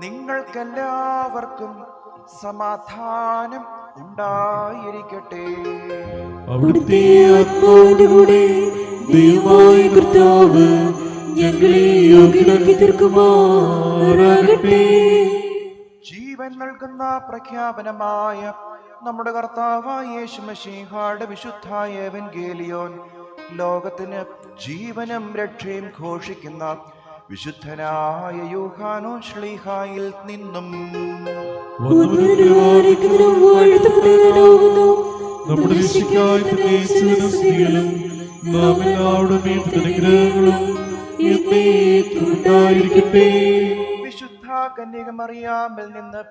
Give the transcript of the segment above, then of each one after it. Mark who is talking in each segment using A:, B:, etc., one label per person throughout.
A: നിങ്ങൾക്കെല്ലാവർക്കും സമാധാനം ഉണ്ടായിരിക്കട്ടെ.
B: അവിടുത്തെ ആത്മാവിന്റെ കൂടെ ദൈവമായ കർത്താവ് ഞങ്ങളെ യോഗ്യരാക്കി തീർക്കുമാറാകട്ടെ.
A: ജീവൻ നൽകുന്ന പ്രഖ്യാപനമായ നമ്മുടെ കർത്താവായ യേശു മിശിഹായുടെ വിശുദ്ധായ എവൻഗേലിയോൻ ലോകത്തിന് ജീവനും രക്ഷയും ഘോഷിക്കുന്ന വിശുദ്ധനായ യോഹാനോൻ ശ്ലീഹായിൽ നിന്നും
B: നമ്മുടെ
A: വിശുദ്ധ കന്യക മറിയാമിൽ നിന്ന്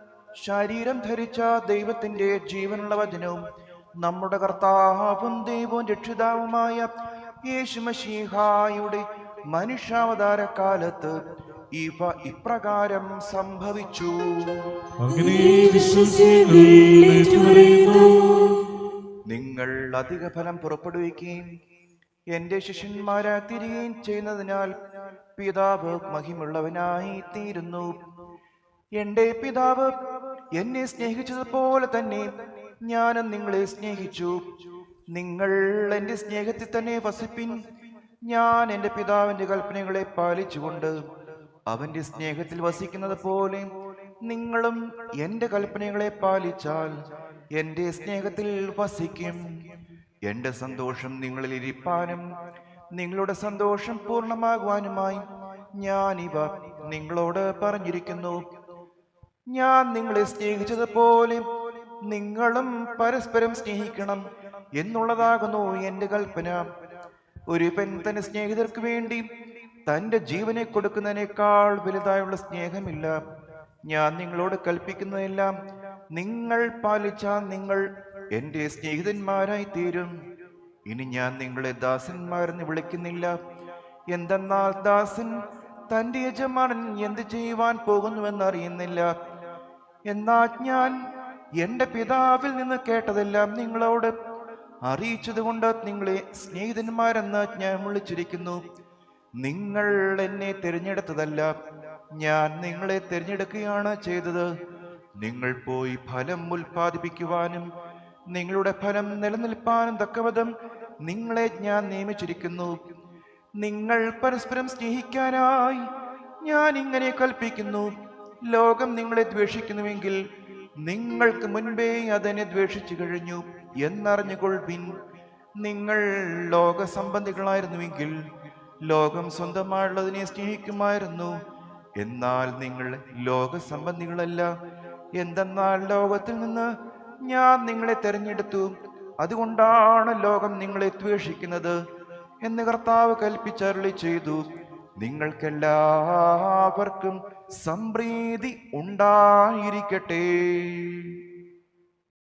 A: ശരീരം ധരിച്ച ദൈവത്തിന്റെ ജീവനുള്ള വചനവും നമ്മുടെ കർത്താവും ദൈവവും രക്ഷിതാവുമായ യേശു മിശിഹായുടെ മനുഷ്യാവതാര കാലത്ത് ഇവ ഇപ്രകാരം സംഭവിച്ചു. നിങ്ങൾ അധിക ഫലം പുറപ്പെടുവിക്കുകയും എന്റെ ശിഷ്യന്മാരെ തിരികെയും ചെയ്യുന്നതിനാൽ പിതാവ് മഹിമുള്ളവനായി തീരുന്നു. എന്റെ പിതാവ് എന്നെ സ്നേഹിച്ചതുപോലെ തന്നെ ഞാനും നിങ്ങളെ സ്നേഹിച്ചു. നിങ്ങൾ എന്റെ സ്നേഹത്തിൽ തന്നെ വസിപ്പിൻ. ഞാൻ എന്റെ പിതാവിന്റെ കൽപ്പനകളെ പാലിച്ചുകൊണ്ട് അവന്റെ സ്നേഹത്തിൽ വസിക്കുന്നത് പോലെ നിങ്ങളും എന്റെ കൽപ്പനകളെ പാലിച്ചാൽ എന്റെ സ്നേഹത്തിൽ വസിക്കും. എന്റെ സന്തോഷം നിങ്ങളിൽ ഇരിപ്പാനും നിങ്ങളുടെ സന്തോഷം പൂർണ്ണമാകുവാനുമായി ഞാൻ ഇവ നിങ്ങളോട് പറഞ്ഞിരിക്കുന്നു. ഞാൻ നിങ്ങളെ സ്നേഹിച്ചതുപോലെ നിങ്ങളും പരസ്പരം സ്നേഹിക്കണം എന്നുള്ളതാകുന്നു എന്റെ കൽപ്പന. ഒരുവൻ തന്റെ സ്നേഹിതർക്ക് വേണ്ടി തന്റെ ജീവനെ കൊടുക്കുന്നതിനേക്കാൾ വലുതായുള്ള സ്നേഹമില്ല. ഞാൻ നിങ്ങളോട് കൽപ്പിക്കുന്നതെല്ലാം നിങ്ങൾ പാലിച്ചാൽ നിങ്ങൾ എന്റെ സ്നേഹിതന്മാരായി തീരും. ഇനി ഞാൻ നിങ്ങളെ ദാസന്മാരെന്ന് വിളിക്കുന്നില്ല, എന്തെന്നാൽ ദാസൻ തന്റെ യജമാനൻ എന്ത് ചെയ്യുവാൻ പോകുന്നുവെന്ന് അറിയുന്നില്ല. എന്നാൽ ഞാൻ എന്റെ പിതാവിൽ നിന്ന് കേട്ടതെല്ലാം നിങ്ങളോട് അറിയിച്ചതുകൊണ്ട് നിങ്ങളെ സ്നേഹിതന്മാരെന്ന് ഞാൻ വിളിച്ചിരിക്കുന്നു. നിങ്ങൾ എന്നെ തിരഞ്ഞെടുത്തതല്ല, ഞാൻ നിങ്ങളെ തിരഞ്ഞെടുക്കുകയാണ് ചെയ്തത്. നിങ്ങൾ പോയി ഫലം ഉൽപ്പാദിപ്പിക്കുവാനും നിങ്ങളുടെ ഫലം നിലനിൽപ്പാനും തക്കവിധം നിങ്ങളെ ഞാൻ നിയമിച്ചിരിക്കുന്നു. നിങ്ങൾ പരസ്പരം സ്നേഹിക്കാനായി ഞാൻ ഇങ്ങനെ കൽപ്പിക്കുന്നു. ലോകം നിങ്ങളെ ദ്വേഷിക്കുന്നുവെങ്കിൽ നിങ്ങൾക്ക് മുൻപേ അതിനെ ദ്വേഷിച്ചു കഴിഞ്ഞു എന്നറിഞ്ഞുകൊള്ളുവിൻ. നിങ്ങൾ ലോകസംബന്ധികളായിരുന്നുവെങ്കിൽ ലോകം സ്വന്തമായുള്ളതിനെ സ്നേഹിക്കുമായിരുന്നു. എന്നാൽ നിങ്ങൾ ലോകസംബന്ധികളല്ല, എന്തെന്നാൽ ലോകത്തിൽ നിന്ന് ഞാൻ നിങ്ങളെ തെരഞ്ഞെടുത്തു. അതുകൊണ്ടാണ് ലോകം നിങ്ങളെ ദ്വേഷിക്കുന്നത് എന്ന് കർത്താവ് കൽപ്പിച്ചരുളി ചെയ്തു. നിങ്ങൾക്കെല്ലാവർക്കും സംപ്രീതി ഉണ്ടായിരിക്കട്ടെ.